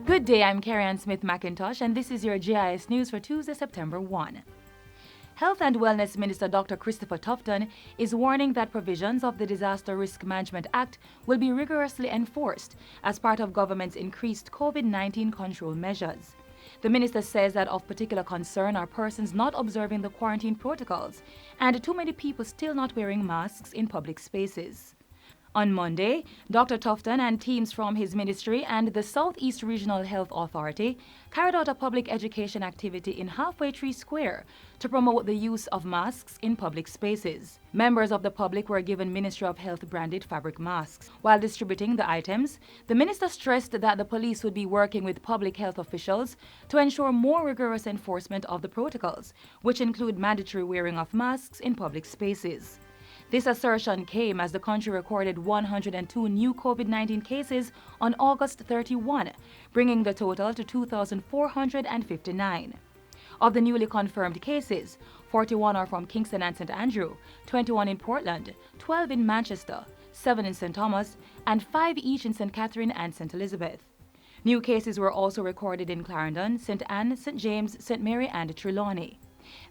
Good day, I'm Carrie-Ann Smith-McIntosh, and this is your JIS News for Tuesday, September 1. Health and Wellness Minister Dr. Christopher Tufton is warning that provisions of the Disaster Risk Management Act will be rigorously enforced as part of government's increased COVID-19 control measures. The minister says that of particular concern are persons not observing the quarantine protocols and too many people still not wearing masks in public spaces. On Monday, Dr. Tufton and teams from his ministry and the Southeast Regional Health Authority carried out a public education activity in Halfway Tree Square to promote the use of masks in public spaces. Members of the public were given Ministry of Health branded fabric masks. While distributing the items, the minister stressed that the police would be working with public health officials to ensure more rigorous enforcement of the protocols, which include mandatory wearing of masks in public spaces. This assertion came as the country recorded 102 new COVID-19 cases on August 31, bringing the total to 2,459. Of the newly confirmed cases, 41 are from Kingston and St. Andrew, 21 in Portland, 12 in Manchester, 7 in St. Thomas, and 5 each in St. Catherine and St. Elizabeth. New cases were also recorded in Clarendon, St. Anne, St. James, St. Mary, and Trelawney.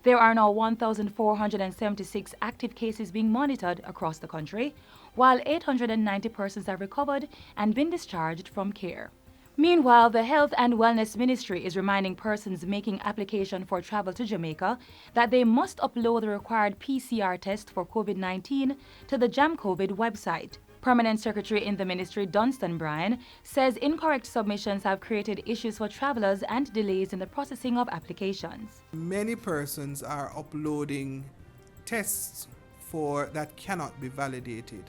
There are now 1,476 active cases being monitored across the country, while 890 persons have recovered and been discharged from care. Meanwhile, the Health and Wellness Ministry is reminding persons making application for travel to Jamaica that they must upload the required PCR test for COVID-19 to the JamCovid website. Permanent Secretary in the ministry, Dunstan Bryan, says incorrect submissions have created issues for travelers and delays in the processing of applications. Many persons are uploading tests that cannot be validated,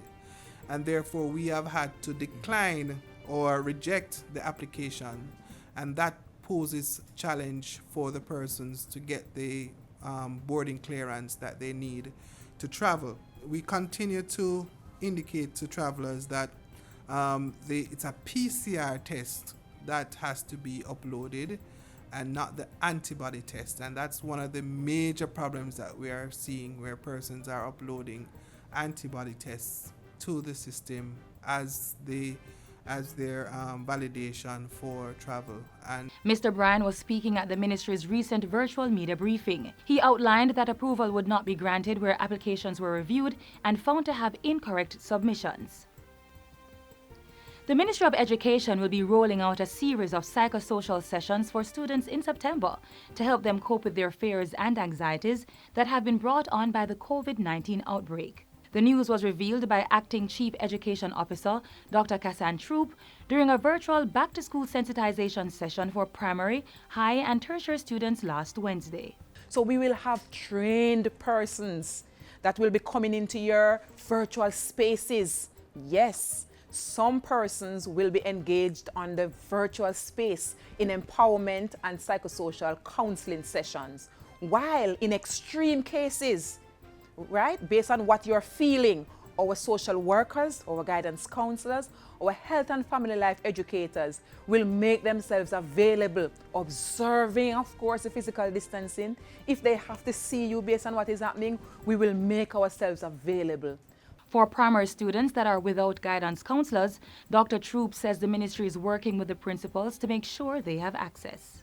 and therefore we have had to decline or reject the application, and that poses challenge for the persons to get the boarding clearance that they need to travel. We continue to indicate to travelers that it's a PCR test that has to be uploaded and not the antibody test, and that's one of the major problems that we are seeing, where persons are uploading antibody tests to the system as their validation for travel. And Mr. Bryan was speaking at the ministry's recent virtual media briefing. He outlined that approval would not be granted where applications were reviewed and found to have incorrect submissions. The Ministry of Education will be rolling out a series of psychosocial sessions for students in September to help them cope with their fears and anxieties that have been brought on by the COVID-19 outbreak. The news was revealed by Acting Chief Education Officer Dr. Kassan Troop during a virtual back-to-school sensitization session for primary, high, and tertiary students last Wednesday. So we will have trained persons that will be coming into your virtual spaces. Yes, some persons will be engaged on the virtual space in empowerment and psychosocial counseling sessions, while in extreme cases, right, based on what you're feeling, our social workers, our guidance counselors, our health and family life educators will make themselves available, observing, of course, the physical distancing. If they have to see you based on what is happening, we will make ourselves available. For primary students that are without guidance counselors, Dr. Troop says the ministry is working with the principals to make sure they have access.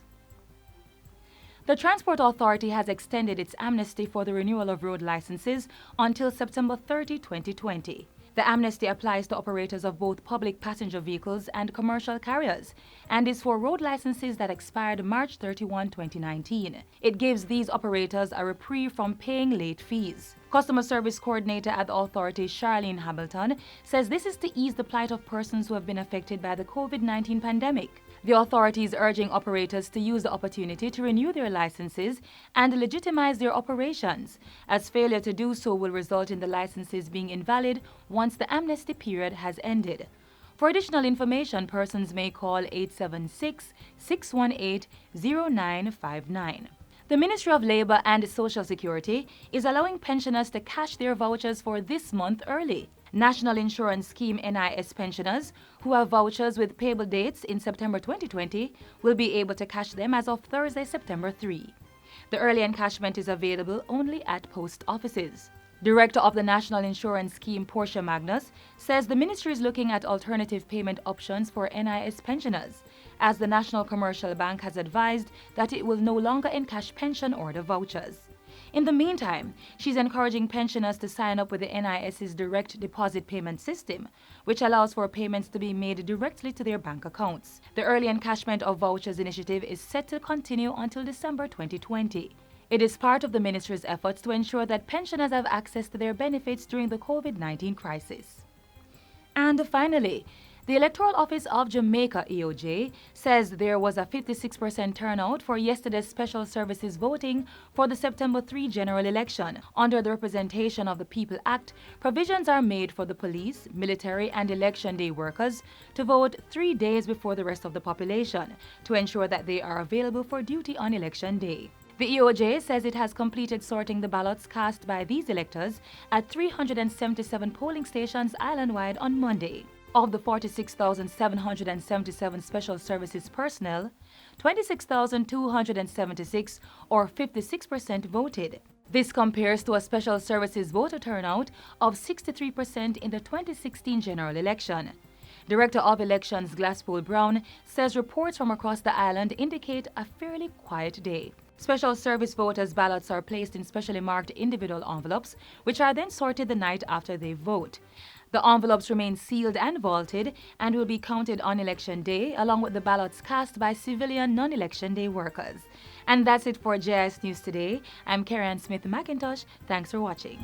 The Transport Authority has extended its amnesty for the renewal of road licenses until September 30, 2020. The amnesty applies to operators of both public passenger vehicles and commercial carriers and is for road licenses that expired March 31, 2019. It gives these operators a reprieve from paying late fees. Customer Service Coordinator at the authority, Charlene Hamilton, says this is to ease the plight of persons who have been affected by the COVID-19 pandemic. The authority is urging operators to use the opportunity to renew their licenses and legitimize their operations, as failure to do so will result in the licenses being invalid once the amnesty period has ended. For additional information, persons may call 876-618-0959. The Ministry of Labour and Social Security is allowing pensioners to cash their vouchers for this month early. National Insurance Scheme NIS pensioners who have vouchers with payable dates in September 2020 will be able to cash them as of Thursday, September 3. The early encashment is available only at post offices. Director of the National Insurance Scheme, Portia Magnus, says the ministry is looking at alternative payment options for NIS pensioners, as the National Commercial Bank has advised that it will no longer encash pension order vouchers. In the meantime, she's encouraging pensioners to sign up with the NIS's direct deposit payment system, which allows for payments to be made directly to their bank accounts. The early encashment of vouchers initiative is set to continue until December 2020. It is part of the ministry's efforts to ensure that pensioners have access to their benefits during the COVID-19 crisis. And finally, the Electoral Office of Jamaica, EOJ, says there was a 56% turnout for yesterday's Special Services voting for the September 3 general election. Under the Representation of the People Act, provisions are made for the police, military, and election day workers to vote 3 days before the rest of the population to ensure that they are available for duty on election day. The EOJ says it has completed sorting the ballots cast by these electors at 377 polling stations island-wide on Monday. Of the 46,777 Special Services personnel, 26,276 or 56% voted. This compares to a Special Services voter turnout of 63% in the 2016 general election. Director of Elections Glasspool Brown says reports from across the island indicate a fairly quiet day. Special Service voters' ballots are placed in specially marked individual envelopes, which are then sorted the night after they vote. The envelopes remain sealed and vaulted and will be counted on election day, along with the ballots cast by civilian non-election day workers. And that's it for JIS News Today. I'm Karen Smith McIntosh. Thanks for watching.